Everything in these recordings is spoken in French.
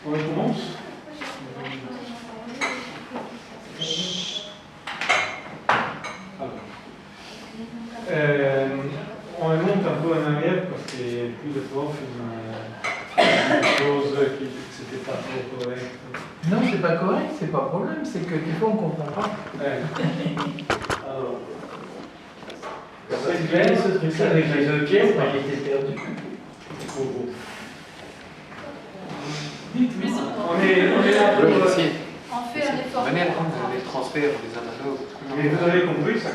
On commence. On monte un peu en arrière parce que plus de profs il m'a dit des choses qui n'étaient pas trop correctes. Non, c'est pas correct, c'est pas un problème, c'est que des fois on comprend pas. Alors, C'est bien ce truc-là avec les deux pièces, bah, il était perdu. On est là pour... On fait un effort. Manière dont les transferts des analogues. Et vous avez compris ça?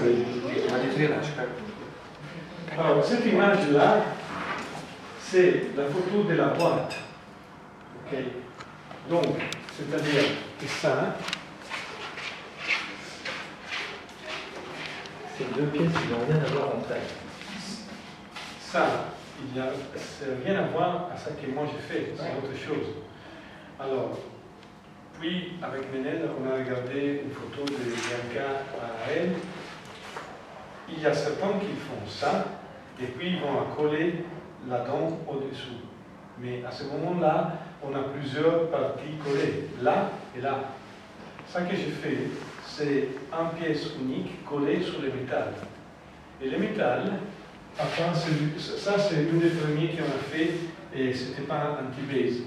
Alors, cette image-là, c'est la photo de la boîte. Ok. Donc, c'est-à-dire que ça, Ces deux pièces, ils n'ont rien à voir entre elles. ça, ça n'a rien à voir à ce que moi j'ai fait, c'est autre chose. Alors, puis avec Ménel, on a regardé une photo de Bianca à elle. Il y a certains qui font ça, et puis ils vont coller la dent au-dessous. Mais à ce moment-là, on a plusieurs parties collées, là et là. Ce que j'ai fait, c'est une pièce unique collée sur le métal. Et le métal, enfin, ça c'est une des premiers qu'on a fait, et ce n'était pas un T-base.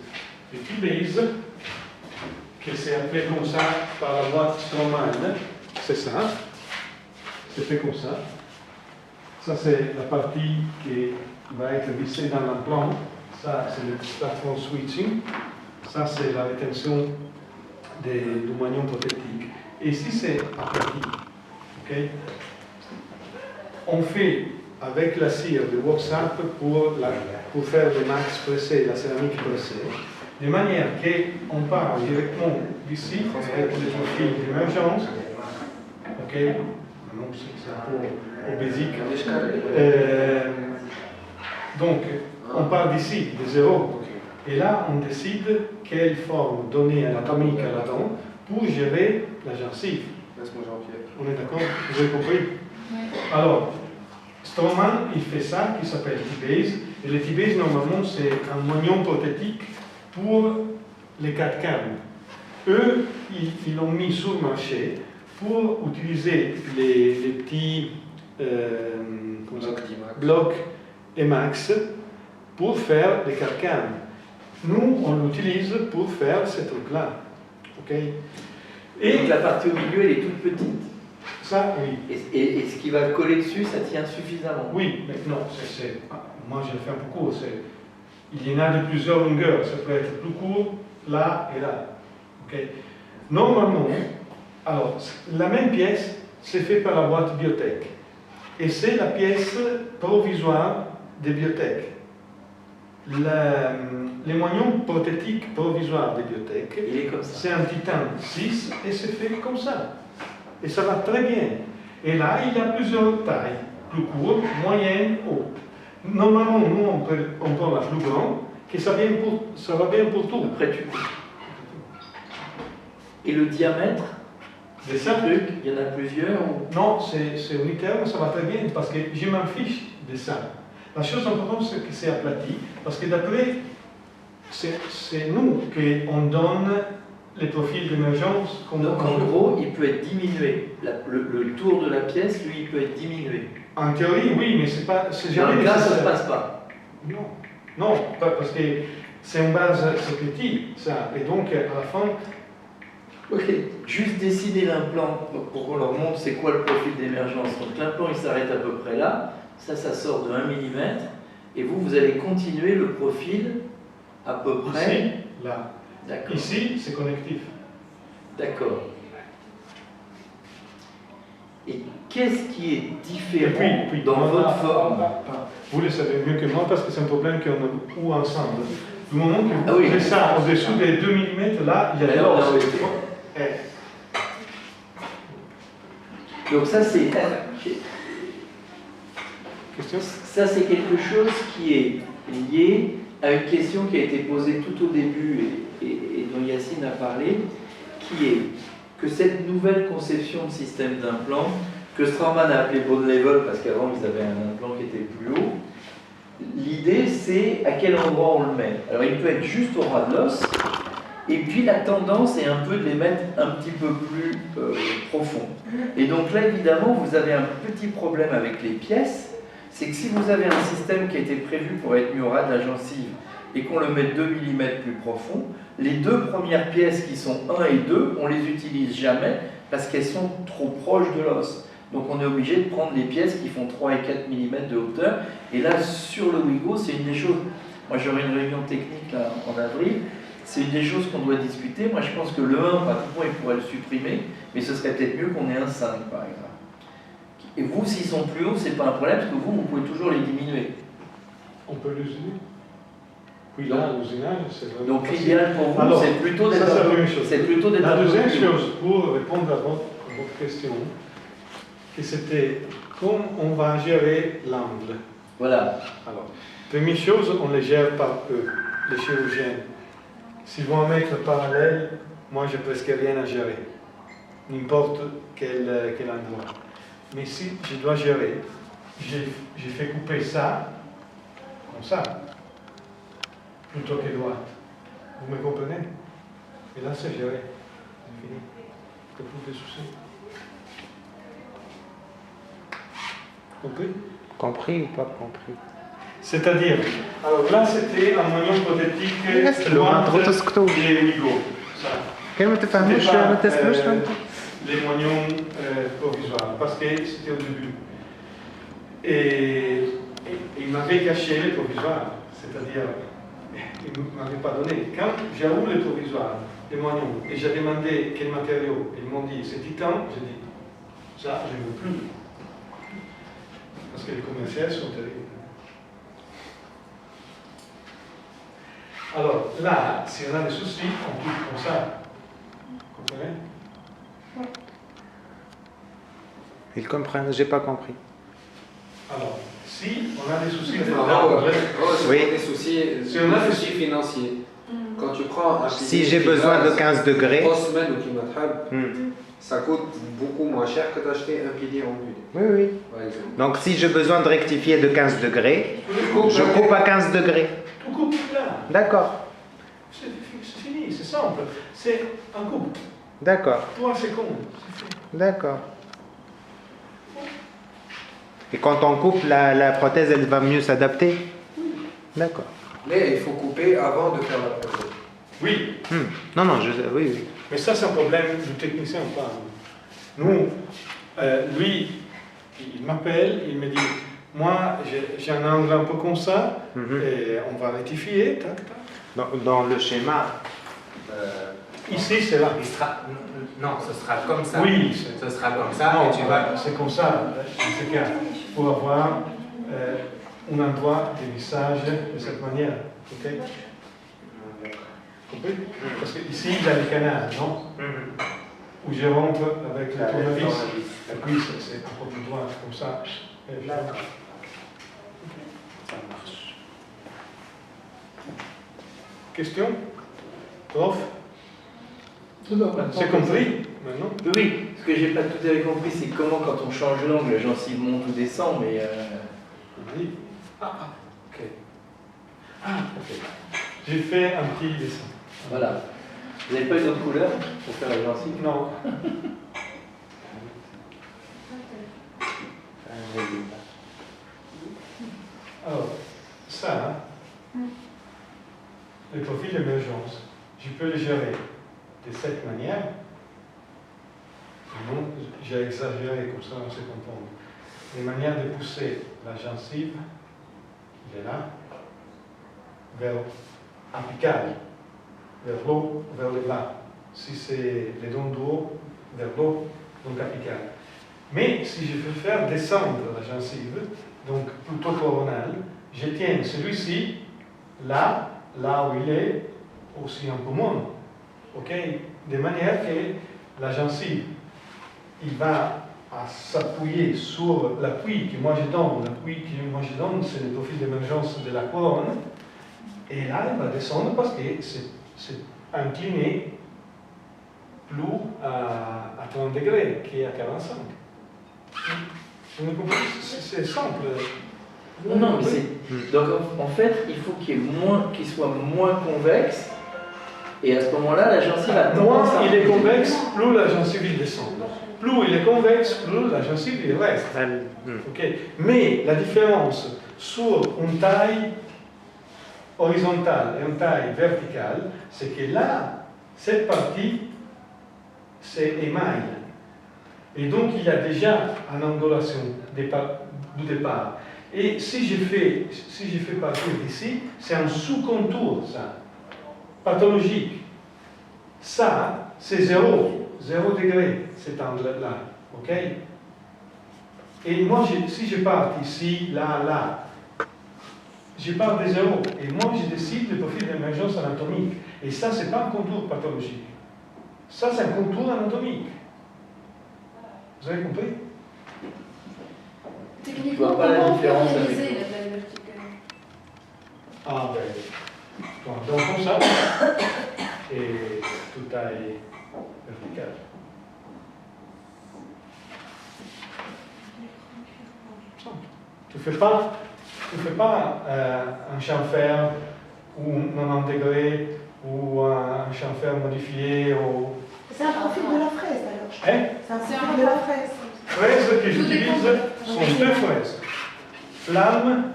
Le T-base, que c'est appelé comme ça par la boîte Straumann, c'est ça. C'est fait comme ça. Ça, c'est la partie qui va être vissée dans l'implant. Ça, c'est le platform switching. Ça, c'est la rétention du magnon prothétique. Et ici, c'est la partie. Okay? On fait avec la cire de WhatsApp pour faire le max pressé, la céramique pressée, de manière qu'on part directement d'ici avec le profil d'émergence. Ok? Non, c'est un peu obésique. Donc, on part d'ici, de zéro. Et là, on décide quelle forme donner anatomique à la dent pour gérer la gencive. Laisse-moi Jean-Pierre. On est d'accord? Vous avez compris? Oui. Alors, Straumann, il fait ça, qui s'appelle T-base. Et le T-base, normalement, c'est un moignon prothétique pour les 4 câbles. Eux, ils l'ont mis sur le marché pour utiliser les petits blocs Emax pour faire des carcanes. Nous, on l'utilise pour faire ces trucs-là. Okay? Et donc la partie au milieu, elle est toute petite. Ça, oui. Et ce qui va coller dessus, ça tient suffisamment. Oui, mais non, moi je le fais un peu court. Il y en a de plusieurs longueurs. Ça peut être plus court là et là. Okay? Normalement, alors, la même pièce, c'est fait par la boîte Biotech. Et c'est la pièce provisoire des Biotech. Les moignons prothétiques provisoires des Biotech, c'est un titane 6 et c'est fait comme ça. Et ça va très bien. Et là, il y a plusieurs tailles, plus courtes, moyennes, hautes. Normalement, nous, on prend la plus grande, que ça va bien pour tout. Après, tu... Et le diamètre de ça, il y en a plusieurs ou... Non, c'est unitaire, mais ça va très bien, parce que je m'en fiche de ça. La chose importante, c'est que c'est aplati, parce que d'après, c'est nous qu'on donne les profils d'émergence. Donc en gros, il peut être diminué. Le tour de la pièce, lui, il peut être diminué. En théorie, oui, mais c'est jamais nécessaire. Là, ça ne se passe pas. Non, parce que c'est en base, c'est petit, ça. Et donc, à la fin... Ok, juste dessiner l'implant pour qu'on leur montre c'est quoi le profil d'émergence. Donc l'implant, il s'arrête à peu près là. Ça sort de 1 mm. Et vous allez continuer le profil à peu près... Ici, là. D'accord. Ici, c'est connectif. D'accord. Et qu'est-ce qui est différent dans votre forme? Vous le savez mieux que moi parce que c'est un problème qu'on a beaucoup ensemble. Du moment que vous faites ça au-dessous des 2 mm, là, il y a l'os. Donc ça, c'est... Question? Ça, c'est quelque chose qui est lié à une question qui a été posée tout au début et dont Yacine a parlé, qui est que cette nouvelle conception de système d'implant, que Straumann a appelé bone level parce qu'avant ils avaient un implant qui était plus haut, l'idée c'est à quel endroit on le met. Alors il peut être juste au ras de l'os, Et puis la tendance est un peu de les mettre un petit peu plus profonds. Et donc là, évidemment, vous avez un petit problème avec les pièces, c'est que si vous avez un système qui a été prévu pour être mis au ras de la gencive et qu'on le met 2 mm plus profond, les deux premières pièces qui sont 1 et 2, on les utilise jamais parce qu'elles sont trop proches de l'os. Donc on est obligé de prendre les pièces qui font 3 et 4 mm de hauteur. Et là, sur le Wigo, c'est une des choses... Moi, j'aurai une réunion technique là, en avril. C'est une des choses qu'on doit discuter. Moi, je pense que le 1, pratiquement, il pourrait le supprimer, mais ce serait peut-être mieux qu'on ait un 5, par exemple. Et vous, s'ils sont plus hauts, c'est pas un problème, parce que vous pouvez toujours les diminuer. On peut l'usiner. Puis là, l'usinage, c'est vraiment Donc facile. l'idéal pour vous, Alors, c'est plutôt d'être ça, c'est la première chose. c'est plutôt d'être La un peu deuxième plus haut. chose, pour répondre à votre question, que c'était comment on va gérer l'angle. Voilà. Alors, première chose, on les gère par eux, les chirurgiens. S'ils vont mettre parallèle, moi, j'ai presque rien à gérer, n'importe quel endroit. Mais si je dois gérer, j'ai fait couper ça, comme ça, plutôt que droite. Vous me comprenez? Et là, c'est géré. C'est fini. Pas plus de soucis. Compris? Compris ou pas compris? C'est-à-dire, alors là, c'était un moyen hypothétique le ventre تسكتوا. les Wigo. Ça. كان ما تفهموش ما تسمعوش Les moignons provisoires, parce que c'était au début. Et il m'avait caché les provisoires, c'est-à-dire, il ne m'avait pas donné. Quand j'ai ouvert les provisoires, les moignons, et j'ai demandé quel matériau, ils m'ont dit c'est titan, j'ai dit ça, je ne veux plus. Parce que les commerciaux sont terribles. Alors là, si on a des soucis, on coupe comme ça. Vous comprenez? Ils comprennent, j'ai pas compris. Alors, si on a des soucis de Oui. Des soucis, Si on a des soucis financiers. Quand tu prends un Si pilier j'ai qui besoin de base 15 degrés, 3 semaines ou qui m'attrape, hmm. ça coûte beaucoup moins cher que d'acheter un pilier en bulle, Oui, oui. par exemple. Donc si j'ai besoin de rectifier de 15 degrés, je coupe à 15 degrés. tout coupe là. D'accord, C'est fini, c'est simple. C'est un coupe. d'accord, 3 secondes. C'est fini. d'accord. Et quand on coupe, la prothèse, elle va mieux s'adapter? D'accord. Mais il faut couper avant de faire la prothèse. Oui, Hmm. Non, non, oui, oui. mais ça c'est un problème du technicien ou pas. Nous, lui, il m'appelle, il me dit, moi j'ai un angle un peu comme ça, Mhm. et on va rectifier, tac, tac. Dans le schéma, Ici c'est là. il sera... Non, ce sera comme ça. Oui, Ce sera comme ça non, et tu vas... c'est comme ça, dans ce cas, pour avoir un endroit de visage de cette manière. Ok? Compris? Parce qu'ici, il y a le canal, non? Mhm. Où je rentre avec le Avec le tournevis. tournevis. Et puis, c'est un peu plus droit, comme ça. Et je- D'accord. Ça marche. Question? Prof? C'est compris maintenant? Oui, ce que j'ai pas tout à fait compris, c'est comment quand on change l'angle, la gencive monte ou descend, mais... Oui. Ok. Ok. J'ai fait un petit dessin. Voilà. Vous n'avez pas une autre couleur pour faire la gencive? Non. Alors, ça, le profil d'émergence, je peux le gérer de cette manière. Non, j'ai exagéré, comme ça on se comprend. Les manières de pousser la gencive, il est là, vers apical, vers l'eau, vers le bas. Si c'est les dents du haut, vers l'eau, donc apical. Mais si je veux faire descendre la gencive, donc plutôt coronale, je tiens celui-ci là, là où il est, aussi un peu moins. Ok? De manière que la gencive, il va s'appuyer sur l'appui que moi je donne. L'appui que moi je donne, c'est le profil d'émergence de la couronne. Et là, il va descendre parce que c'est incliné plus à 30 degrés qu'à 45. Vous me comprenez? C'est simple. Non, non, mais c'est... Donc en fait, il faut qu'il soit moins convexe Et à ce moment-là, la gencive a Moins tendance à il est reculer. convexe, plus la gencive il descend. Plus il est convexe, plus la gencive il reste. Ok. Mais la différence sur une taille horizontale et une taille verticale, c'est que là, cette partie, c'est émail. Et donc il y a déjà une angulation du départ. Et si je fais partir d'ici, c'est un sous-contour, ça, pathologique. Ça, c'est 0 degré, cet angle-là. Ok? Et moi, si je pars ici, là, je pars de 0. Et moi, je décide le profil d'émergence anatomique. Et ça, ce n'est pas un contour pathologique. Ça, c'est un contour anatomique. Vous avez compris? Techniquement, Je vois pas la comment on peut différence réaliser avec- la taille verticale? Ah ben, donc comme ça, et tout taille verticale. Simple. Tu fais pas un chamfer ou 90 degrés ou un chamfer modifié ou C'est un profil de la fraise alors. hein? C'est un profil de la fraise. Fraises que Tout j'utilise dépend. sont deux fraises. Flamme,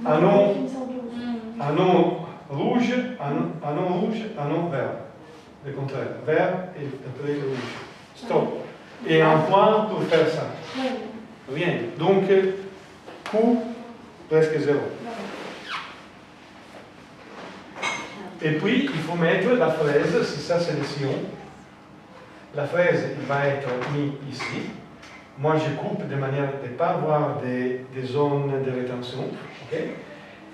Voilà. non. Définition de- anneau rouge, anneau rouge, anneau vert. Le contraire, vert et après le rouge. Stop. Et un point pour faire ça. Ouais, Rien. Donc, coût presque zéro. voilà. Et puis, il faut mettre la fraise, si ça c'est le sillon. La fraise, il va être mis ici. Moi, je coupe de manière de ne pas avoir des zones de rétention. Ok.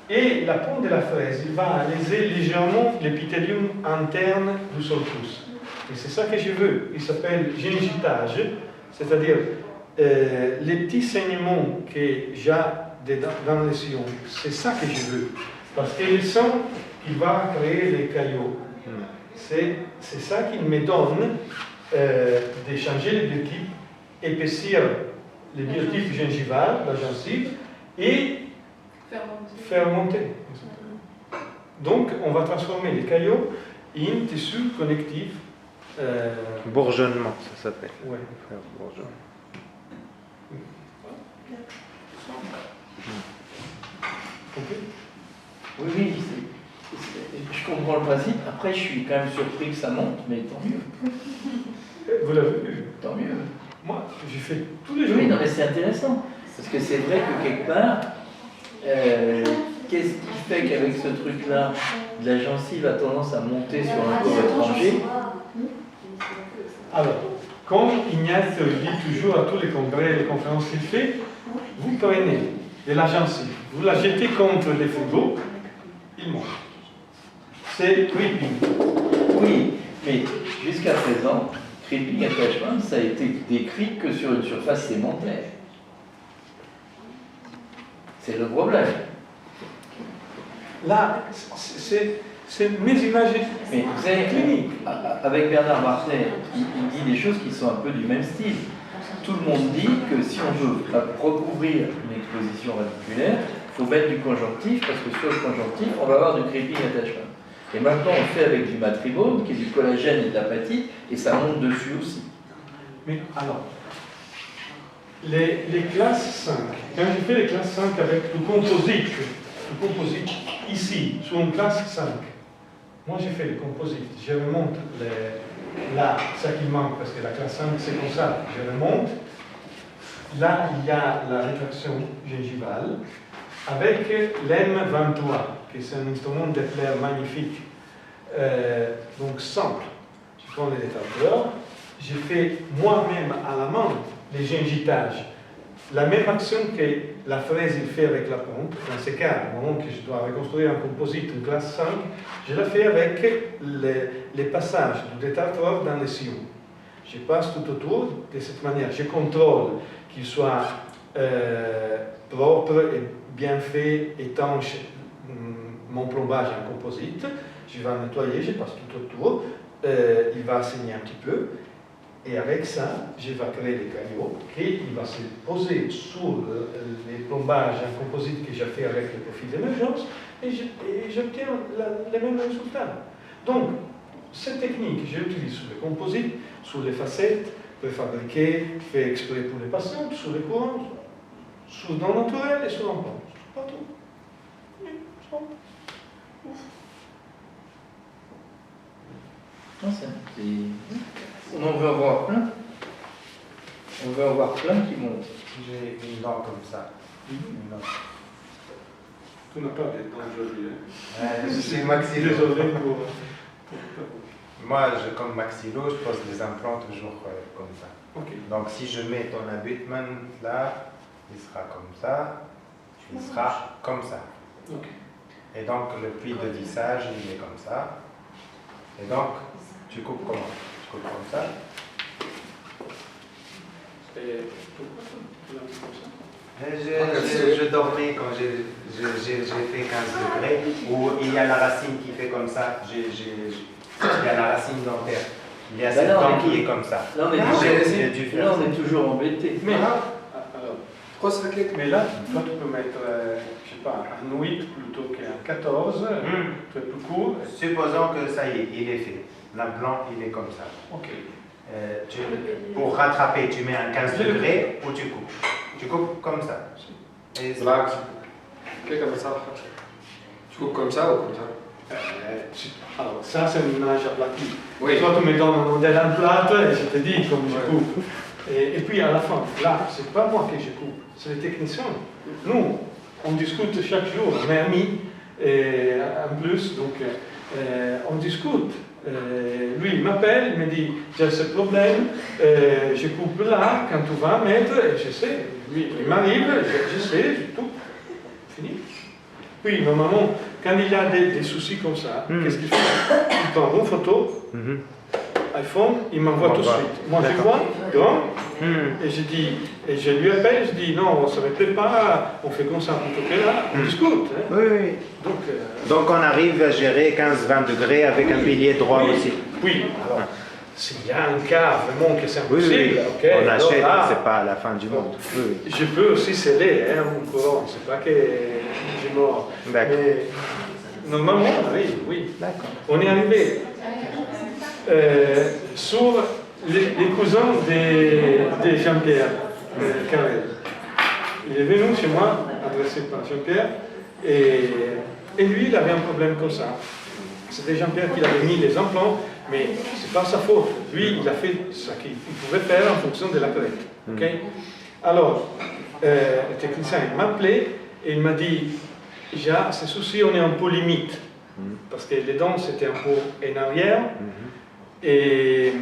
Et la pointe de la fraise, il va léser légèrement l'épithélium interne du sulcus. Et c'est ça que je veux. Il s'appelle gingitage, c'est-à-dire les petits saignements que j'ai dans les sillons. C'est ça que je veux. Parce que le sang, il va créer les caillots. C'est ça qui me donne de changer les biotypes, épaissir les biotypes gingivales, la gencive, et faire monter. Donc, on va transformer les caillots en tissu connectif. Bourgeonnement, ça s'appelle. Ouais. Faire bourgeonnement. Ok. Oui, oui, je comprends le principe. Après, je suis quand même surpris que ça monte, mais tant mieux. Vous l'avez vu. Tant mieux. Moi, j'ai fait tous les jours. Oui, non, mais c'est intéressant. Parce que c'est vrai que quelque part, qu'est-ce qui fait qu'avec ce truc-là, la gencive a tendance à monter sur un corps étranger? Alors, comme Ignace dit toujours à tous les congrès et les conférences qu'il fait, vous prenez de la gencive, vous la jetez contre les frigos, il monte. C'est creeping. Oui, mais jusqu'à présent, creeping attachment, ça a été décrit que sur une surface sémentaire. C'est le problème. Là, c'est mes images Mais vous savez, cliniques. avec Bernard Martinet, il dit des choses qui sont un peu du même style. Tout le monde dit que si on veut recouvrir une exposition radiculaire, il faut mettre du conjonctif, parce que sur le conjonctif, on va avoir du creeping attachment. Et maintenant, on le fait avec du matribone, qui est du collagène et de l'apatite, et ça monte dessus aussi. Mais alors, les classes 5, quand je fais les classes 5 avec le composite ici, sur une classe 5, moi j'ai fait le composite, je remonte là, ça qui manque, parce que la classe 5 c'est comme ça, je remonte, là il y a la rétraction gingivale, avec l'M23, qui est un instrument Doppler magnifique, donc simple. Je prends les détecteurs, j'ai fait moi-même à la main les gingitages. La même action que la fraise il fait avec la pompe, dans ce cas, au moment que je dois reconstruire un composite, une classe 5, je la fais avec les passages du détecteur dans les sillons. Je passe tout autour de cette manière. Je contrôle qu'il soit propre et bien fait, étanche, mon plombage en composite. Je vais nettoyer, je passe tout autour. Il va saigner un petit peu. Et avec ça, je vais créer les caillots qui va se poser sur les plombages en composite que j'ai fait avec le profil d'émergence et j'obtiens les mêmes résultats. Donc, cette technique, je l'utilise sur les composites, sur les facettes, fabriquer, fait exprès pour les patients, sur les courants, sur dans le naturel et sur l'emploi. Partout. On en veut avoir plein. On veut avoir plein qui montent. J'ai une dent comme ça. Une dent. Tu n'as pas des dents aujourd'hui, hein? Je suis maxillo. Désolé pour... Moi, comme maxillo, je pose les implants toujours comme ça. Ok. Donc, si je mets ton abutment là, il sera comme ça, il sera comme ça. Ok. Et donc, le pli de vissage, il est comme ça. Et donc, tu coupes comment? Tu coupes comme ça. Et pourquoi tu l'as mis comme ça? Je dormais quand j'ai fait 15 degrés, où il y a la racine qui fait comme ça. Il y a la racine dentaire. Il y a cette dent qui est comme ça. Là, on est toujours embêté. Mais alors, mais là, toi, tu peux mettre, je sais pas, un 8 plutôt qu'un 14, tu es plus court. Supposons que ça y est, il est fait. L'implant, il est comme ça. Ok. Pour rattraper, tu mets un 15 degrés ou tu coupes. Tu coupes comme ça. Et Voilà. Comme ça. Tu coupes comme ça ou comme ça? Alors, ça, c'est une image aplatie. Oui. Toi, tu me donnes un modèle en plate et je te dis comme je coupe. Et puis, à la fin, là, c'est pas moi que je coupe, c'est les techniciens. Nous, on discute chaque jour, on est amis, et en plus, donc, on discute. Lui, il m'appelle, il me dit, j'ai ce problème, je coupe là, quand tu vas mettre, et je sais. Lui, il m'arrive, je sais, je coupe. Fini. Puis, normalement, quand il y a des soucis comme ça, qu'est-ce qu'il fait? Il prend une photo, iPhone, il m'envoie tout de suite. Moi, je vois, et je dis, et je lui appelle, je dis, non, ça ne me plaît pas, on fait comme ça, plutôt que là, on discute. Hein. Oui, oui. Donc on arrive à gérer 15-20 degrés avec un pilier droit aussi. Oui, alors, s'il y a un cas vraiment que c'est impossible, Oui, ok, on achète, là, c'est pas la fin du monde. Oui. Je peux aussi sceller mon courant, c'est pas que j'ai mort. D'accord. Mais normalement, oui. D'accord. On est arrivé sur les cousins de Jean-Pierre Carrel. Il est venu chez moi, adressé par Jean-Pierre, et lui, il avait un problème comme ça. C'était Jean-Pierre qui avait mis les implants, mais ce n'est pas sa faute. Lui, il a fait ce qu'il pouvait faire en fonction de la collecte. Okay? Alors, le technicien m'a appelé et il m'a dit, Déjà, ce souci, on est un peu limite, parce que les dents, c'était un peu en arrière, et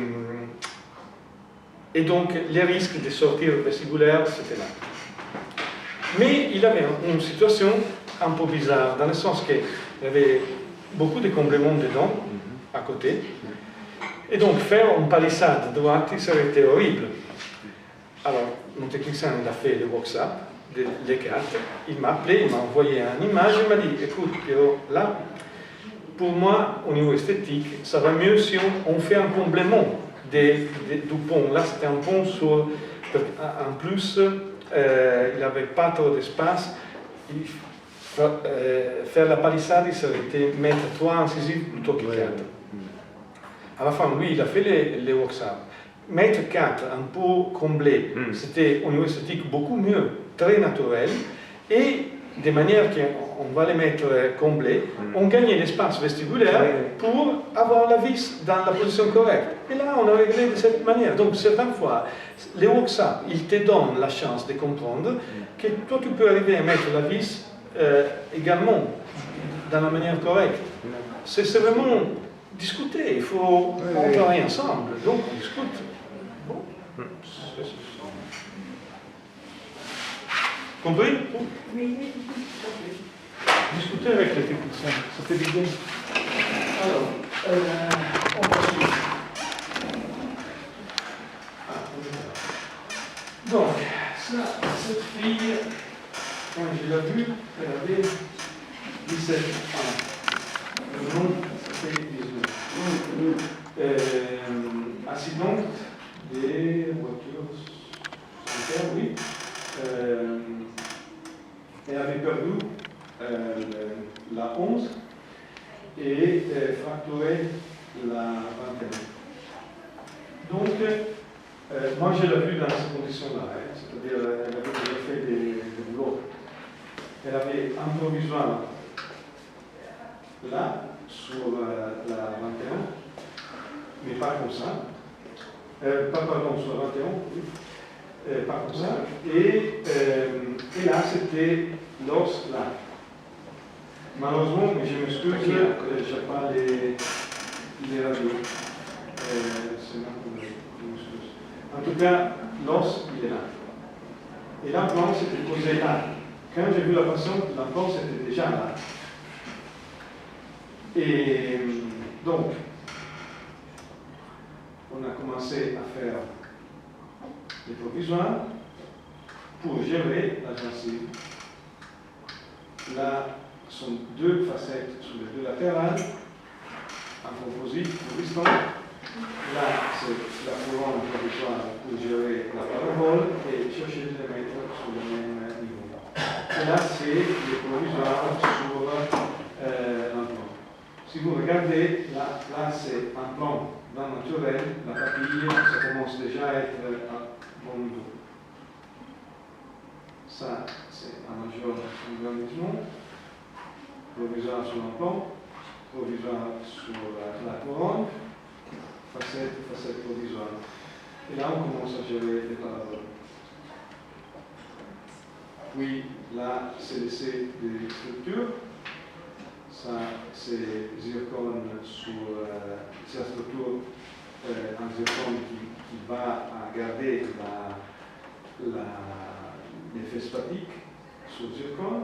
donc les risques de sortir vestibulaire, c'était là. Mais il avait une situation un peu bizarre, dans le sens qu'il y avait beaucoup de compléments de dents à côté, et donc faire une palissade droite, ça aurait été horrible. Alors, mon technicien, il a fait le workshop, les cartes, il m'a appelé, il m'a envoyé une image, il m'a dit, écoute, Pierrot, là, pour moi, au niveau esthétique, ça va mieux si on fait un complément du pont. Là, c'était un pont sur... En plus, il n'avait pas trop d'espace. Faire la palissade, ça aurait été mettre 3 incisives plutôt que 4. À la fin, lui, il a fait les workshops. Mettre 4 un peu comblé, c'était au niveau esthétique beaucoup mieux, très naturel. Et de manière qu'on va les mettre comblés, on gagnait l'espace vestibulaire pour avoir la vis dans la position correcte. Et là, on a réglé de cette manière. Donc, certaines fois, les workshops, ils te donnent la chance de comprendre que toi, tu peux arriver à mettre la vis également dans la manière correcte. C'est vraiment discuter, il faut travailler ensemble. Donc, on discute. Bon. Compris? Oui. Discuter avec les techniciens, ça fait du bien. Alors, on va suivre. Donc, ça, cette fille, quand je l'ai vue, elle avait 17 ans. Le nom, c'était 19. Accident de et avait perdu la 11 et fracturé la 21. Donc, moi je l'ai vu dans ces conditions-là, hein, c'est-à-dire elle avait déjà fait des boulots. Elle avait un provisoire là, sur la 21, mais pas comme ça. Pardon, sur la 21, oui. Pas comme ça. Et là, c'était l'os là. Malheureusement, je m'excuse, je n'ai pas les radios. C'est là que je m'excuse. En tout cas, l'os, il est là. Et l'implant s'était posé là. Quand j'ai vu la patiente, l'implant c'était déjà là. Et donc, on a commencé à faire des provisoires pour gérer la gencive. Là sont deux facettes sur les deux latérales, en composite pour l'instant. Là, c'est la couronne provisoire pour gérer la parabole et chercher de les mettre sur le même niveau. Et là, c'est le provisoire sur l'implant. Si vous regardez, là c'est un plan naturel, la papille, ça commence déjà à être à bon niveau. Ça, c'est un majeur agrandissement, provisoire sur l'implant, provisoire sur la couronne, facette provisoire. Et là, on commence à gérer les paraboles. Puis là, c'est laissé des structures. Ça, c'est zircone sur la structure en zircone qui va garder l'effet statique sur le zircone.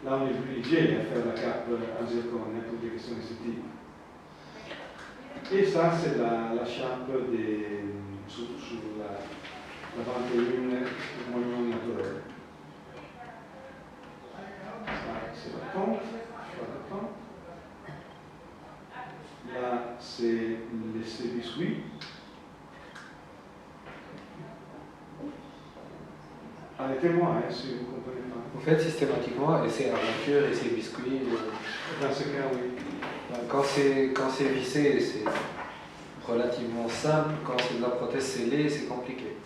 Là, on est obligé à faire la cape en zircone pour des questions esthétiques. Et ça, c'est la chape sur la 21 monument naturel. Ça, c'est la pompe. Là, c'est les biscuits. Arrêtez-moi si vous ne comprenez pas. Vous faites systématiquement essai armature, essai biscuit. Dans ce cas, oui. Quand c'est vissé, c'est relativement simple. Quand c'est de la prothèse scellée, c'est compliqué.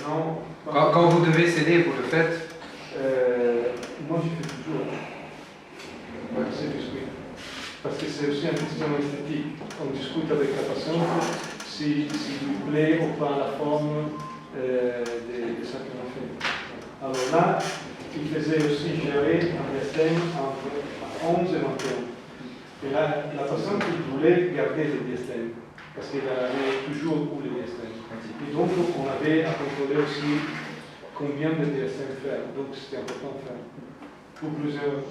Non. Quand vous devez sceller, vous le faites. Moi, je fais toujours. C'est biscuit. Parce que c'est aussi une question esthétique. On discute avec la patiente si lui plaît ou pas la forme de ça qu'on a fait. Alors là, il faisait aussi gérer un diastème entre 11 et 21. Et là, la patiente il voulait garder le diastème parce qu'il avait toujours eu le diastème. Et donc, on avait à contrôler aussi combien de diastèmes faire. Donc, c'était important de faire. Pour plusieurs raisons.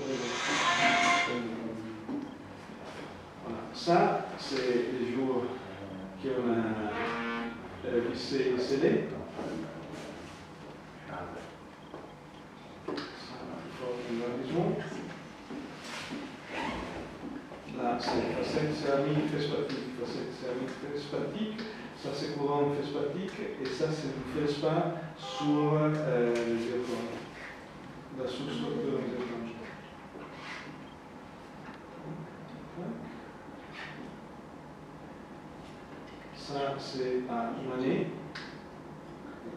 Voilà. Ça, c'est les jours qu'on a vissé et scellé. Là, c'est facette céramique fespatique. Facette céramique fespatique. Ça, c'est couronne fespatique. Et ça, c'est une fespa sur les zircons. La sous-structure des zircons. Ça, c'est à une année.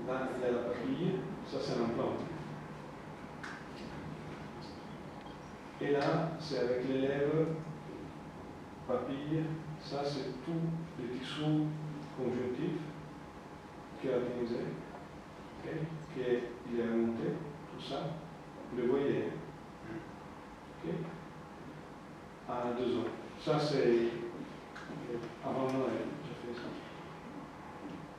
Là, il y a la papille. Ça, c'est l'implant. Et là, c'est avec les lèvres, papille. Ça, c'est tout le tissu conjonctif kératinisé, okay, qui est remonté, tout ça. Vous le voyez. Okay. À 2 ans. Ça, c'est avant Noël.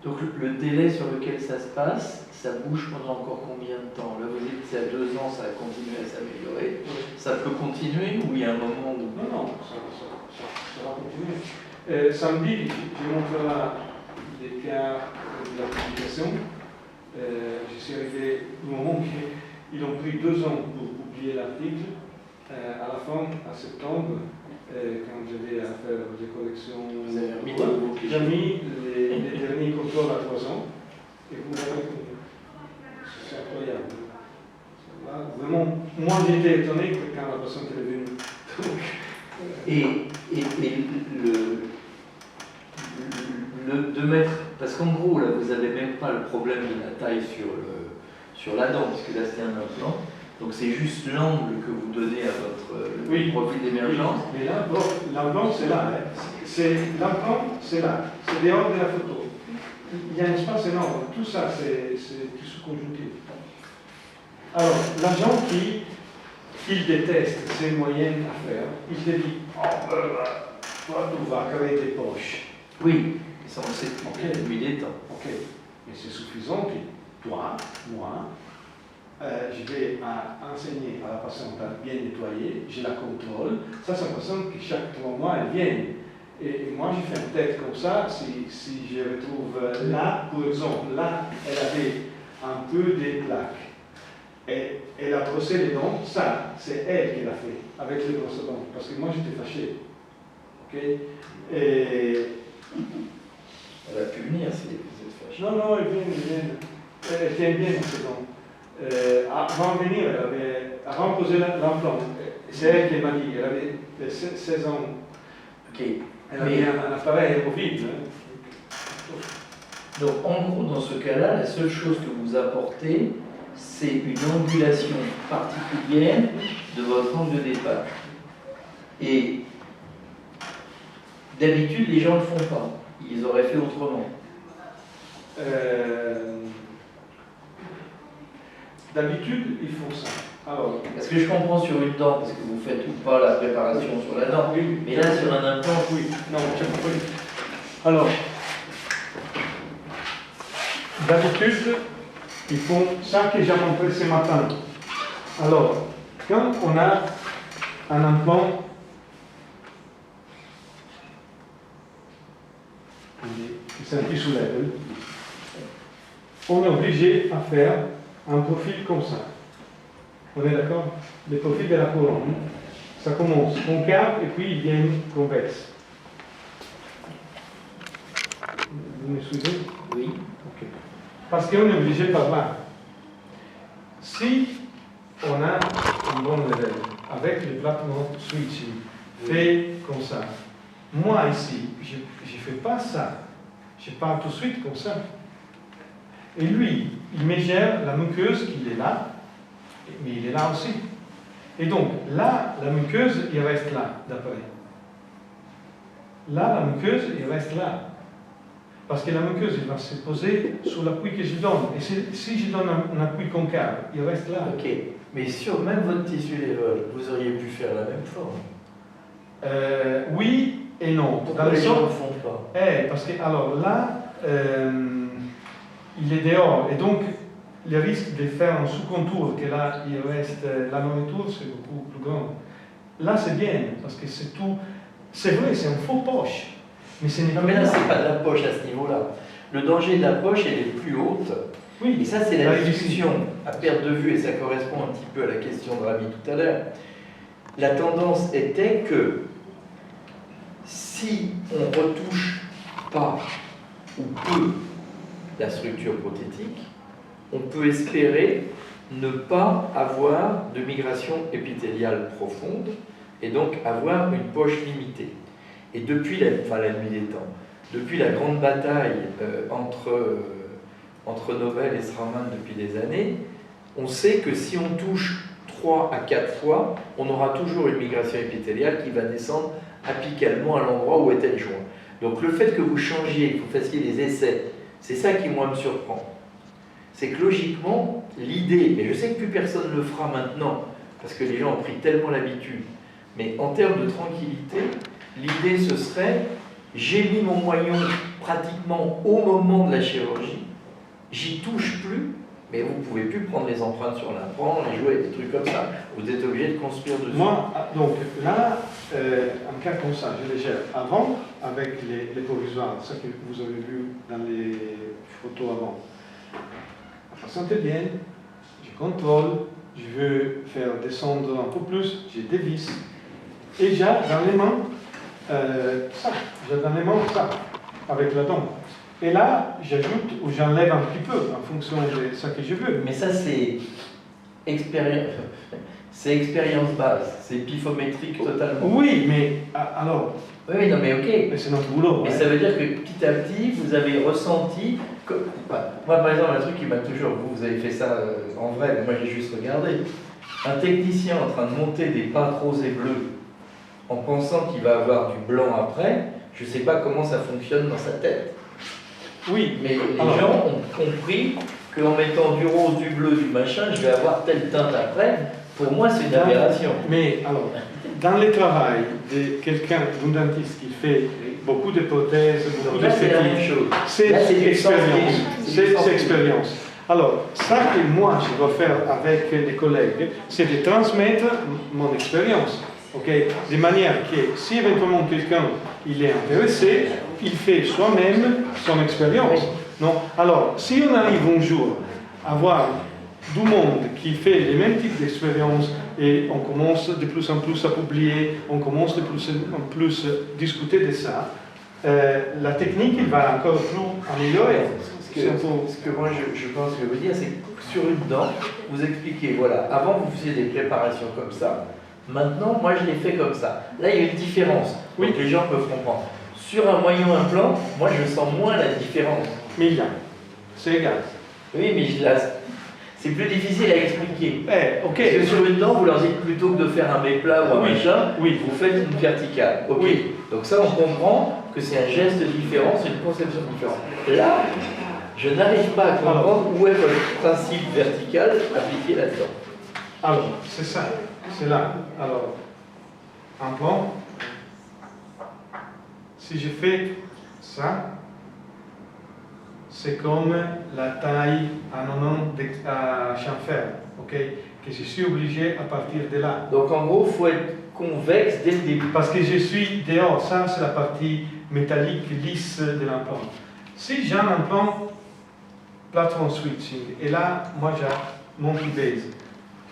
Donc le délai sur lequel ça se passe, ça bouge pendant encore combien de temps? Là, vous dites que c'est à 2 ans, ça a continué à s'améliorer. Ça peut continuer ou il y a un moment où... Non, ça va continuer. Samedi, je montrerai des cas de la publication. Je suis arrivé au moment qu'ils ont pris 2 ans pour publier l'article. À la fin, à septembre, quand j'avais à faire des corrections, j'ai mis les derniers contrôles à 3 ans et vous verrez que c'est incroyable. vraiment, moi j'étais étonné quand la personne est venue. Donc, Et de mettre, parce qu'en gros, là, vous n'avez même pas le problème de la taille sur la dent, parce que là, c'est un implant. Donc, c'est juste l'angle que vous donnez à votre Oui. profil d'émergence. mais là, bon, l'implant c'est là. L'implant c'est là. C'est dehors de la photo. Il y a un espace énorme. Tout ça, c'est du sous-conjonctif. Alors, l'agent qu'il déteste ces moyennes à faire, il se dit, oh, toi, tu vas créer des poches. Oui, ça on sait Ok. depuis des temps. Ok, mais c'est suffisant que toi, moi, je vais enseigner à la patiente à bien nettoyer, je la contrôle. Ça, c'est une personne qui chaque 3 mois, elle vient. Et moi, je fais une tête comme ça, si je retrouve là, par exemple, là, elle avait un peu des plaques. Et elle a brossé les dents, ça, c'est elle qui l'a fait, avec les brosses dents, parce que moi, j'étais fâché. Ok. Et Elle a pu venir si vous êtes fâché. non, non, elle vient. Elle tient bien ses dents. Avant de venir, avant de poser l'implant, c'est elle qui m'a dit, elle avait 16 ans. Ok. Elle avait un appareil amovible. Donc, en gros, dans ce cas-là, la seule chose que vous apportez, c'est une angulation particulière de votre angle de départ. Et d'habitude, les gens ne le font pas. Ils auraient fait autrement. D'habitude, ils font ça. Alors, Parce que je comprends sur une dent, parce que vous faites ou pas la préparation sur la dent. oui, Mais là, sur un implant, oui, non, j'ai compris. Alors, d'habitude, ils font ça que j'ai montré ce matin. Alors, quand on a un implant, qui c'est un petit soulève, on est obligé à faire un profil comme ça. On est d'accord? Le profil de la couronne, ça commence concave et puis il vient convexe. Vous me suivez? oui. Ok. Parce qu'on est obligé par là. Si on a un bon level avec le platement switching fait comme ça, moi ici, je ne fais pas ça. Je pars tout de suite comme ça. Et lui, il me gère la muqueuse qui est là, mais il est là aussi. Et donc, là, la muqueuse, il reste là, d'après. Là, la muqueuse, il reste là. Parce que la muqueuse, il va se poser sur l'appui que je donne. Et si je donne un appui concave, il reste là. Ok. Mais sur même votre tissu level, vous auriez pu faire la même forme. Oui et non. Pourquoi Dans le les gens ne sens- le font pas? Parce que, alors là, il est dehors. Et donc, le risque de faire un sous-contour, que là, il reste la nourriture, c'est beaucoup plus grand. Là, c'est bien, parce que c'est tout. C'est vrai, c'est un faux poche. Mais ce n'est Non, pas mais là, bien. c'est pas de la poche à ce niveau-là. Le danger de la poche, elle est plus haute. Oui, Et ça, c'est la là, ici. discussion à perte de vue, et ça correspond un petit peu à la question de Rami tout à l'heure. La tendance était que si on ne retouche pas ou peu la structure prothétique, on peut espérer ne pas avoir de migration épithéliale profonde et donc avoir une poche limitée. Et depuis la nuit des temps, depuis la grande bataille entre Nobel et Straumann depuis des années, on sait que si on touche 3 à 4 fois, on aura toujours une migration épithéliale qui va descendre apicalement à l'endroit où était le joint. Donc le fait que vous changiez, que vous fassiez des essais, c'est ça qui moi me surprend. C'est que logiquement, l'idée, mais je sais que plus personne ne le fera maintenant, parce que les gens ont pris tellement l'habitude, mais en termes de tranquillité, l'idée ce serait, j'ai mis mon moyon pratiquement au moment de la chirurgie, j'y touche plus, mais vous ne pouvez plus prendre les empreintes sur l'implant, les jouer, des trucs comme ça. Vous êtes obligé de construire dessus. Moi, donc là, un cas comme ça, je les gère avant avec les provisoires, ça que vous avez vu dans les photos avant. La patiente est bien, je contrôle, je veux faire descendre un peu plus, j'ai des vis. Et j'ai dans les mains ça, j'ai dans les mains ça, avec la dent. Et là, j'ajoute ou j'enlève un petit peu en fonction de ce que je veux. Mais ça, c'est c'est expérience base, c'est pifométrique totalement. Oui, mais alors, Oui, non mais ok. mais c'est notre boulot. Mais hein. ça veut dire que petit à petit, vous avez ressenti. Moi, par exemple, un truc qui m'a toujours. Vous avez fait ça en vrai, mais moi j'ai juste regardé. Un technicien en train de monter des pâtes roses et bleues en pensant qu'il va avoir du blanc après, je ne sais pas comment ça fonctionne dans sa tête. Oui, Mais les alors, gens ont compris qu'en mettant du rose, du bleu, du machin, je vais avoir telle teinte après. Pour moi, c'est une aberration. mais alors, dans le travail de quelqu'un, d'un dentiste qui fait beaucoup de prothèses, beaucoup Là, c'est la même d'esthétique, chose. c'est Là, c'est du expérience. sens-libre. C'est du C'est sens-libre. expérience. Alors, ça que moi je dois faire avec les collègues, c'est de transmettre mon expérience. Ok, de manière que si éventuellement quelqu'un il est intéressé, il fait soi-même son expérience. Non? Alors, si on arrive un jour à voir du monde qui fait les mêmes types d'expériences et on commence de plus en plus à publier, on commence de plus en plus à discuter de ça, la technique il va encore plus améliorer. Ce que moi je pense que je veux dire, c'est que sur une dent, vous expliquez, voilà, avant vous faisiez des préparations comme ça, maintenant moi je l'ai fait comme ça. Là il y a une différence, Oui. donc les gens peuvent comprendre. Sur un moyen implant, moi je sens moins la différence. Mais il y a, c'est égal. Oui, mais c'est plus difficile à expliquer. Ok. Parce que sur une dent, vous leur dites plutôt que de faire un méplat ou un Oui. machin, Oui. vous faites une verticale. Ok. Oui. Donc ça, on comprend que c'est un geste différent, c'est une conception différente. Là, je n'arrive pas à comprendre où est votre principe vertical appliqué là-dedans. Alors, c'est ça, c'est là. Alors, un plan. Si je fais ça, c'est comme la taille à 90 à chamfer, ok? Que je suis obligé à partir de là. Donc en gros, il faut être convexe dès le début. Parce que je suis dehors, ça c'est la partie métallique lisse de l'implant. Si j'ai un implant platform switching, et là, moi j'ai mon base.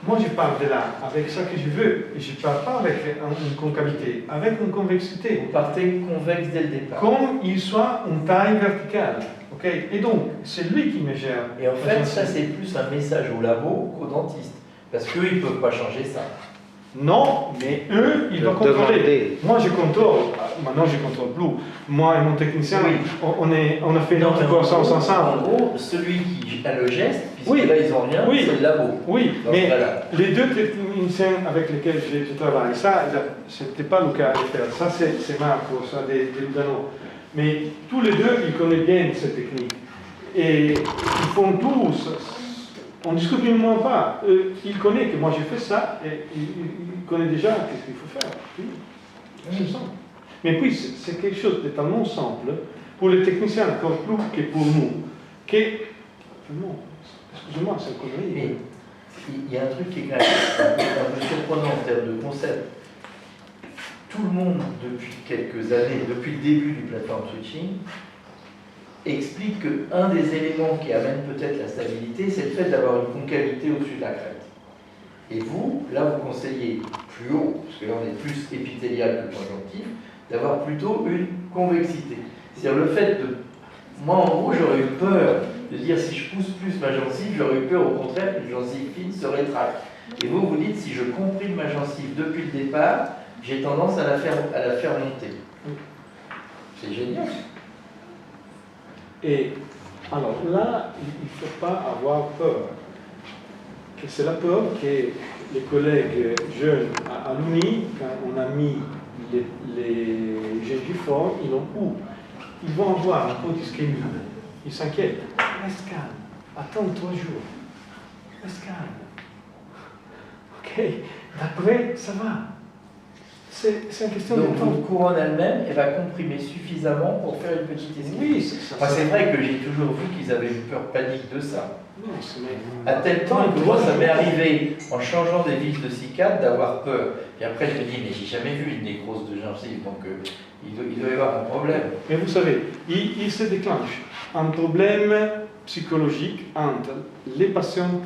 Moi je pars de là, avec ça que je veux, et je ne pars pas avec une concavité, avec une convexité. Vous partez convexe dès le départ. Comme il soit une taille verticale. ok? Et donc, c'est lui qui me gère. Et en fait, ça c'est plus un message au labo qu'au dentiste. Parce qu'eux, ils ne peuvent pas changer ça. Non, mais eux, ils doivent contrôler. Moi, je contrôle. Maintenant, je ne contrôle plus. Moi et mon technicien, Oui. on a fait notre croissance En ensemble. gros, celui qui a le geste, puisque Oui. là ils n'ont rien, Oui. c'est le labo. Oui, Dans mais ce cas-là. les deux techniciens avec lesquels je travaille, ça, ce n'était pas le cas de faire. Ça, c'est Marco, ça, des Lugano. Mais tous les deux, ils connaissent bien cette technique. Et ils font tous. On ne discute même pas. Ils connaissent que moi j'ai fait ça et ils connaissent déjà ce qu'il faut faire. Oui, c'est ça. Mais puis c'est quelque chose de tellement simple pour les techniciens encore plus que pour nous. Que. Non, excusez-moi, c'est une connerie. Mais il y a un truc qui est quand même un peu surprenant en termes de concept. Tout le monde, depuis quelques années, depuis le début du platform switching, explique qu'un des éléments qui amène peut-être la stabilité, c'est le fait d'avoir une concavité au-dessus de la crête. Et vous, là, vous conseillez plus haut, parce que là, on est plus épithélial que conjonctif, d'avoir plutôt une convexité. C'est-à-dire le fait de... Moi, en gros, j'aurais eu peur de dire si je pousse plus ma gencive, j'aurais eu peur au contraire qu'une gencive fine se rétracte. Et vous, vous dites, si je comprime ma gencive depuis le départ, j'ai tendance à la faire monter. C'est génial. Et alors là, il ne faut pas avoir peur. C'est la peur que les collègues jeunes à l'UNI, quand on a mis les gingiformes, ils ont où? Ils vont avoir un peu d'ischémie. Ils s'inquiètent. Reste calme. Attends 3 jours. Reste calme. Ok. D'après, ça va. C'est une question de Donc temps. votre couronne elle-même, elle va comprimer suffisamment pour faire une petite esquisse. Oui, c'est ça. Moi, c'est vrai que j'ai toujours vu qu'ils avaient une peur panique de ça. Non, c'est À tel point que moi, ça m'est arrivé, en changeant des vis de C4, d'avoir peur. Et après, je me dis, mais j'ai jamais vu une nécrose de gencive, donc il doit y avoir un problème. Mais vous savez, il se déclenche un problème psychologique entre les patients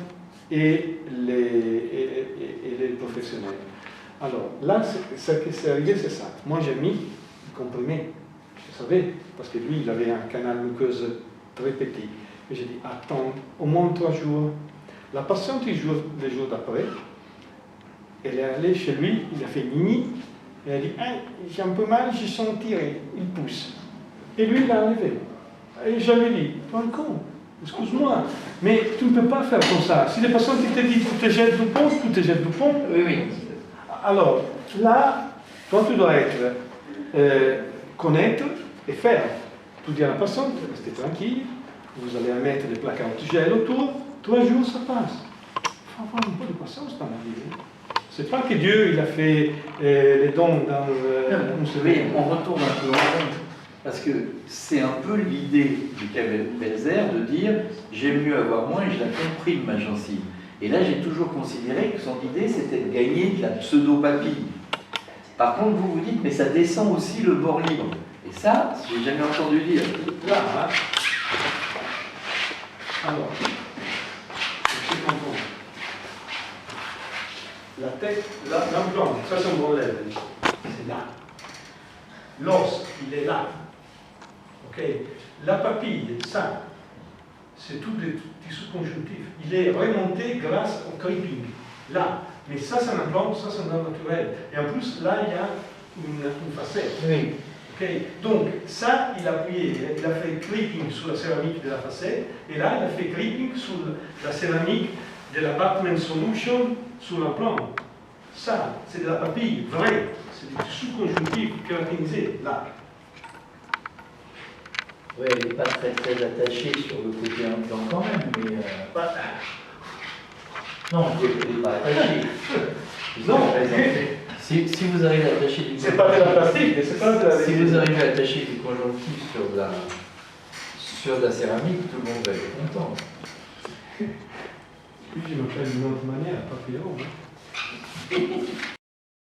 et les professionnels. Alors, là, ce qui s'est arrivé, c'est ça. Moi, j'ai mis le comprimé, je savais, parce que lui, il avait un canal muqueux très petit. Et j'ai dit, attends au moins 3 jours La patiente, les jours d'après, elle est allée chez lui, il a fait nini, et elle a dit ah, j'ai un peu mal, j'ai senti tirer, il pousse. Et lui, il a enlevé. Et j'avais dit, toi un con, excuse-moi, mais tu ne peux pas faire comme ça. Si les patients te disent tu te jettes du pont, tu te jettes du pont. Oui, oui. Alors, là, toi, tu dois être connaître et faire. Tu dis à la patiente, restez tranquille, vous allez mettre des plaques antigel autour, 3 jours, ça passe. Il faut avoir un peu de patience dans la vie. C'est pas que Dieu, il a fait les dons dans une Oui, semaine. on retourne un peu en rond. Parce que c'est un peu l'idée du Belzer de dire j'aime mieux avoir moins et je la comprime ma gencive. Et là, j'ai toujours considéré que son idée, c'était de gagner de la pseudo-papille. Par contre, vous vous dites, mais ça descend aussi le bord libre. Et ça, j'ai jamais entendu dire. Là, hein. Alors, je comprends. La tête, l'implant, ça c'est un bon lèvre. C'est là. L'os, il est là. Ok. La papille, ça, c'est tout des tissus conjonctifs. Il est remonté grâce au creeping. Là. Mais ça, c'est un implant, ça, c'est un implant naturel. Et en plus, là, il y a une facette. Oui. Okay. Donc, ça, il a appuyé, il a fait creeping sur la céramique de la facette, et là, il a fait creeping sur la céramique de l'appartement solution sur l'implant. Ça, c'est de la papille vraie, c'est du tissu conjonctif kératinisé, là. Oui, elle n'est pas très attachée sur le côté implant quand même, mais... Non, elle n'est pas attachée. Non, si vous arrivez à attacher du c'est pas de la plastique, mais c'est pas de la... Si vous arrivez à attacher du conjonctif sur de la céramique, tout le monde va être content. Puis je m'appelle d'une autre manière, papillon. Hein.